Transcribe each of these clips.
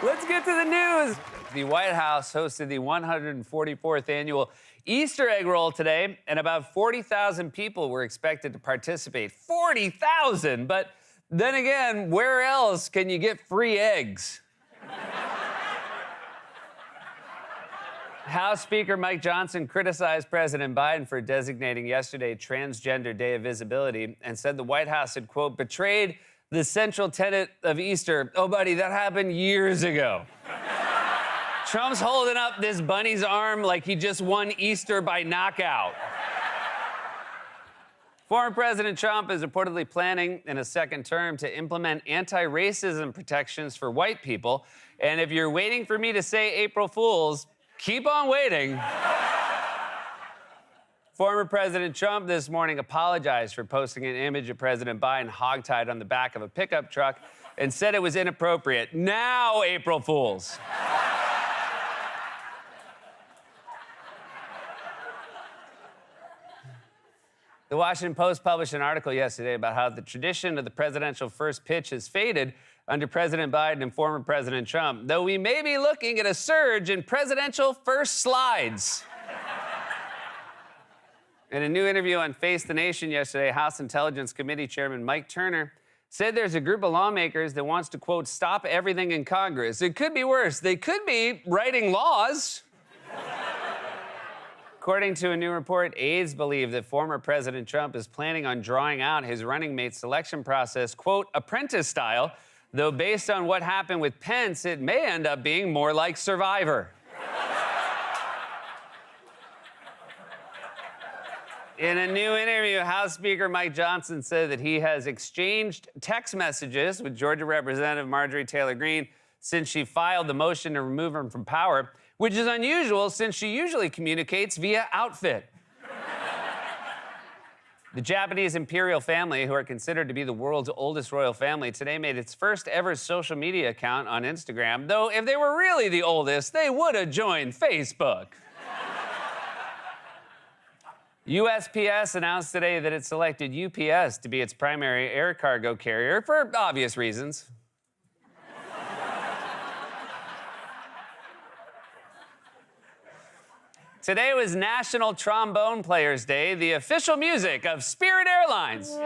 Let's get to the news. The White House hosted the 144th annual Easter egg roll today, and about 40,000 people were expected to participate. 40,000! But then again, where else can you get free eggs? House Speaker Mike Johnson criticized President Biden for designating yesterday Transgender Day of Visibility and said the White House had, quote, betrayed the central tenet of Easter. Oh, buddy, that happened years ago. Trump's holding up this bunny's arm like he just won Easter by knockout. Former President Trump is reportedly planning in a second term to implement anti-racism protections for white people. And if you're waiting for me to say April Fools, keep on waiting. Former President Trump this morning apologized for posting an image of President Biden hogtied on the back of a pickup truck and said it was inappropriate. Now, April Fools. The Washington Post published an article yesterday about how the tradition of the presidential first pitch has faded under President Biden and former President Trump, though we may be looking at a surge in presidential first slides. In a new interview on Face the Nation yesterday, House Intelligence Committee Chairman Mike Turner said there's a group of lawmakers that wants to, quote, stop everything in Congress. It could be worse. They could be writing laws. According to a new report, aides believe that former President Trump is planning on drawing out his running mate selection process, quote, apprentice style, though based on what happened with Pence, it may end up being more like Survivor. In a new interview, House Speaker Mike Johnson said that he has exchanged text messages with Georgia Representative Marjorie Taylor Greene since she filed the motion to remove him from power, which is unusual since she usually communicates via outfit. The Japanese imperial family, who are considered to be the world's oldest royal family, today made its first ever social media account on Instagram, though if they were really the oldest, they would have joined Facebook. USPS announced today that it selected UPS to be its primary air cargo carrier for obvious reasons. Today was National Trombone Players Day, the official music of Spirit Airlines.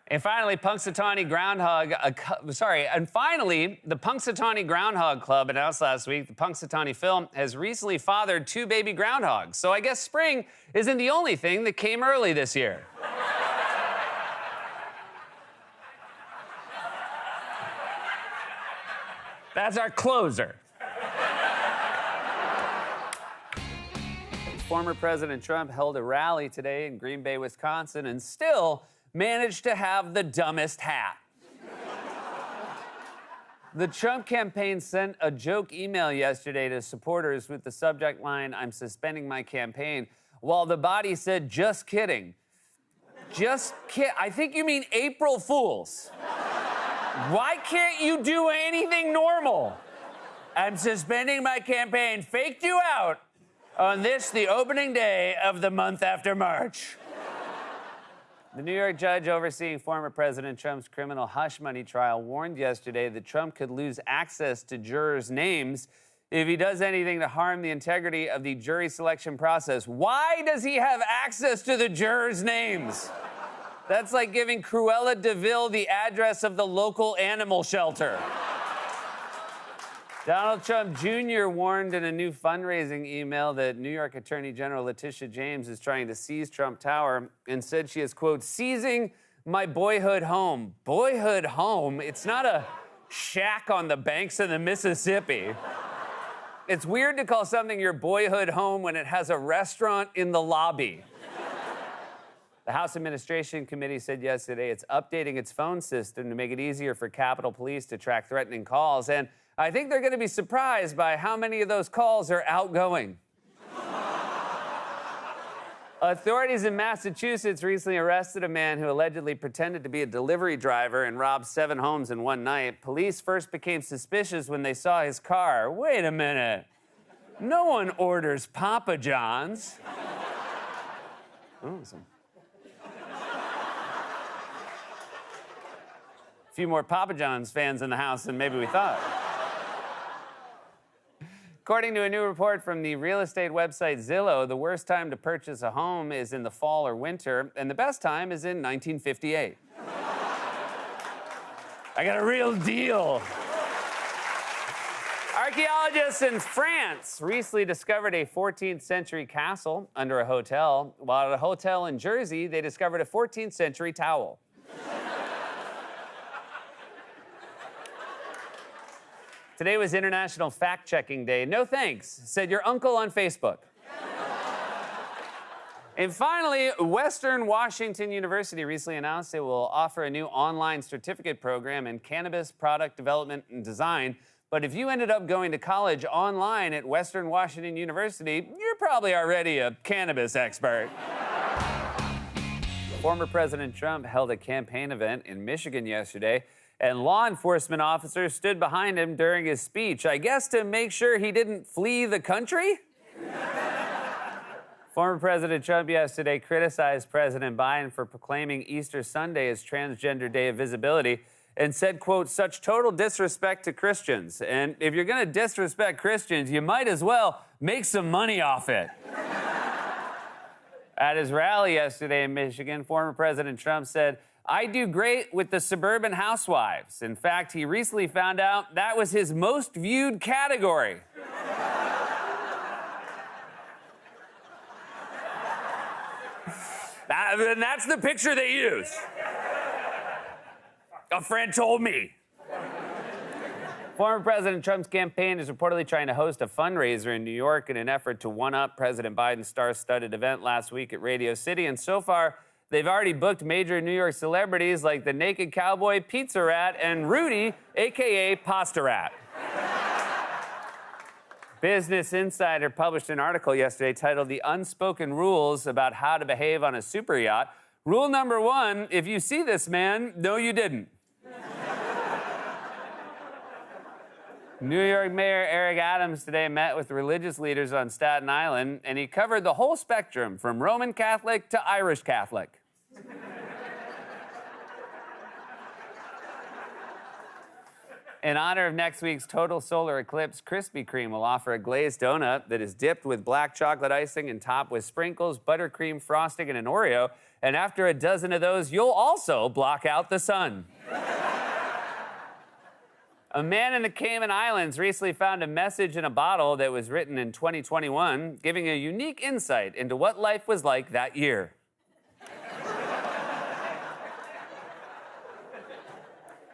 And finally, the Punxsutawney Groundhog Club announced last week the Punxsutawney Phil has recently fathered 2 baby groundhogs. So I guess spring isn't the only thing that came early this year. That's our closer. Former President Trump held a rally today in Green Bay, Wisconsin, and still managed to have the dumbest hat. The Trump campaign sent a joke email yesterday to supporters with the subject line, "I'm suspending my campaign," while the body said, "Just kidding." I think you mean April Fools. Why can't you do anything normal? I'm suspending my campaign. Faked you out on this, the opening day of the month after March. The New York judge overseeing former President Trump's criminal hush money trial warned yesterday that Trump could lose access to jurors' names if he does anything to harm the integrity of the jury selection process. Why does he have access to the jurors' names? That's like giving Cruella de Vil the address of the local animal shelter. Donald Trump Jr. warned in a new fundraising email that New York Attorney General Letitia James is trying to seize Trump Tower and said she is, quote, seizing my boyhood home. Boyhood home? It's not a shack on the banks of the Mississippi. It's weird to call something your boyhood home when it has a restaurant in the lobby. The House Administration Committee said yesterday it's updating its phone system to make it easier for Capitol Police to track threatening calls, and I think they're going to be surprised by how many of those calls are outgoing. Authorities in Massachusetts recently arrested a man who allegedly pretended to be a delivery driver and robbed 7 homes in one night. Police first became suspicious when they saw his car. Wait a minute. No one orders Papa John's. Awesome. A few more Papa John's fans in the house than maybe we thought. According to a new report from the real estate website Zillow, the worst time to purchase a home is in the fall or winter, and the best time is in 1958. I got a real deal. Archaeologists in France recently discovered a 14th century castle under a hotel, while at a hotel in Jersey, they discovered a 14th century towel. Today was International Fact-Checking Day. No thanks, said your uncle on Facebook. And finally, Western Washington University recently announced it will offer a new online certificate program in cannabis product development and design. But if you ended up going to college online at Western Washington University, you're probably already a cannabis expert. Former President Trump held a campaign event in Michigan yesterday, and law enforcement officers stood behind him during his speech, I guess to make sure he didn't flee the country? Former President Trump yesterday criticized President Biden for proclaiming Easter Sunday as Transgender Day of Visibility and said, quote, such total disrespect to Christians. And if you're going to disrespect Christians, you might as well make some money off it. At his rally yesterday in Michigan, former President Trump said, I do great with the suburban housewives. In fact, he recently found out that was his most viewed category. And that's the picture they use. A friend told me. Former President Trump's campaign is reportedly trying to host a fundraiser in New York in an effort to one-up President Biden's star-studded event last week at Radio City. And so far, they've already booked major New York celebrities like the Naked Cowboy, Pizza Rat, and Rudy, a.k.a. Pasta Rat. Business Insider published an article yesterday titled The Unspoken Rules About How to Behave on a Super Yacht. Rule number 1, if you see this man, no, you didn't. New York Mayor Eric Adams today met with religious leaders on Staten Island, and he covered the whole spectrum from Roman Catholic to Irish Catholic. In honor of next week's total solar eclipse, Krispy Kreme will offer a glazed donut that is dipped with black chocolate icing and topped with sprinkles, buttercream frosting, and an Oreo. And after a dozen of those, you'll also block out the sun. A man in the Cayman Islands recently found a message in a bottle that was written in 2021, giving a unique insight into what life was like that year.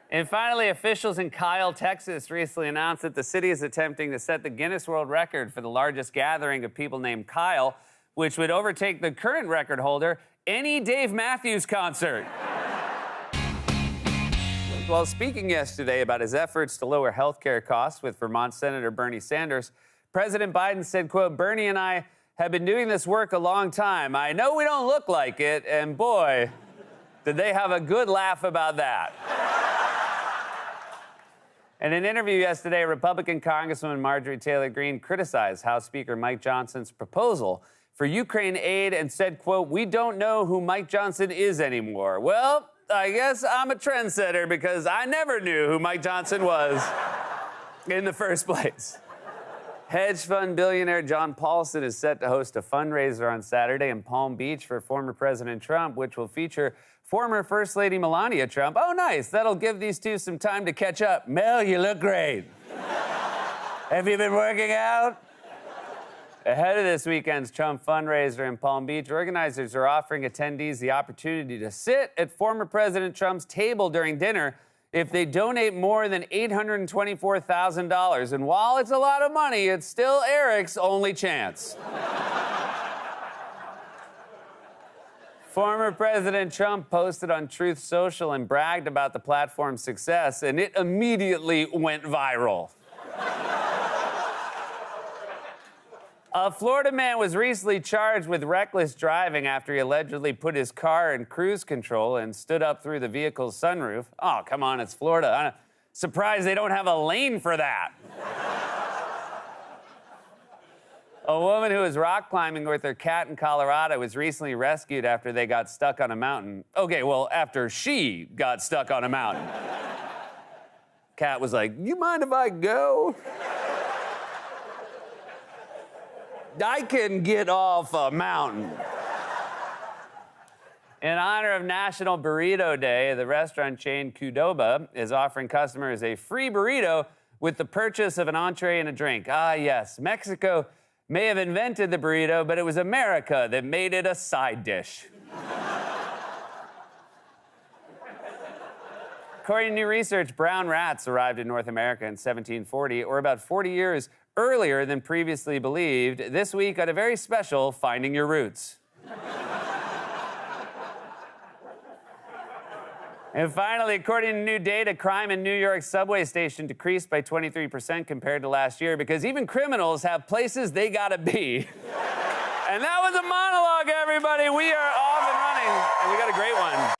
And finally, officials in Kyle, Texas recently announced that the city is attempting to set the Guinness World Record for the largest gathering of people named Kyle, which would overtake the current record holder, any Dave Matthews concert. While speaking yesterday about his efforts to lower health care costs with Vermont Senator Bernie Sanders, President Biden said, quote, Bernie and I have been doing this work a long time. I know we don't look like it, and boy, did they have a good laugh about that. In an interview yesterday, Republican Congresswoman Marjorie Taylor Greene criticized House Speaker Mike Johnson's proposal for Ukraine aid and said, quote, we don't know who Mike Johnson is anymore. Well, I guess I'm a trendsetter because I never knew who Mike Johnson was in the first place. Hedge fund billionaire John Paulson is set to host a fundraiser on Saturday in Palm Beach for former President Trump, which will feature former First Lady Melania Trump. Oh, nice. That'll give these two some time to catch up. Mel, you look great. Have you been working out? Ahead of this weekend's Trump fundraiser in Palm Beach, organizers are offering attendees the opportunity to sit at former President Trump's table during dinner if they donate more than $824,000. And while it's a lot of money, it's still Eric's only chance. Former President Trump posted on Truth Social and bragged about the platform's success, and it immediately went viral. A Florida man was recently charged with reckless driving after he allegedly put his car in cruise control and stood up through the vehicle's sunroof. Oh, come on, it's Florida. I'm surprised they don't have a lane for that. A woman who was rock climbing with her cat in Colorado was recently rescued after they got stuck on a mountain. Okay, well, after she got stuck on a mountain. Cat was like, you mind if I go? I can get off a mountain. In honor of National Burrito Day, the restaurant chain Qdoba is offering customers a free burrito with the purchase of an entree and a drink. Ah, yes, Mexico may have invented the burrito, but it was America that made it a side dish. According to new research, brown rats arrived in North America in 1740, or about 40 years earlier than previously believed, this week on a very special Finding Your Roots. And finally, according to new data, crime in New York subway station decreased by 23% compared to last year because even criminals have places they gotta be. And that was a monologue, everybody. We are off and running, and we got a great one.